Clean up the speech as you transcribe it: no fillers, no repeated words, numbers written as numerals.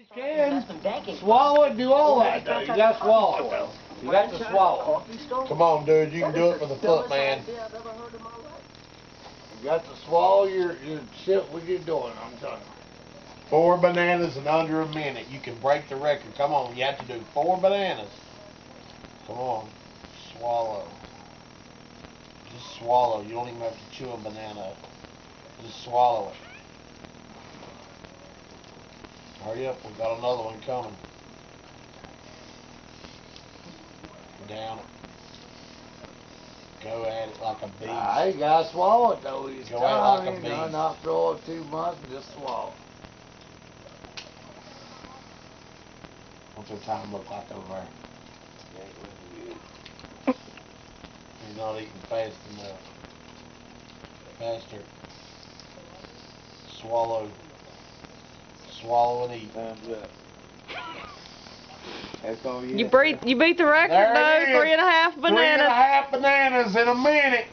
You can swallow it, do all that though. You gotta swallow it though. You got to swallow it. Come on, dude, you can do it for the foot, man. You got to swallow your shit what you're doing, I'm telling you. 4 bananas in under a minute. You can break the record. Come on, you have to do 4 bananas. Come on, swallow. Just swallow. You don't even have to chew a banana. Just swallow it. Hurry up, we've got another one coming. Down it. Go at it like a beast. You gotta swallow it though. He's Go at it like a telling you, beast. not throw it too much, just swallow. What's your time look like over there? He's not eating fast enough. Faster. Swallow. Swallow and eat. Thumbs up. That's all you You beat the record though. 3.5 bananas. 3.5 bananas in a minute.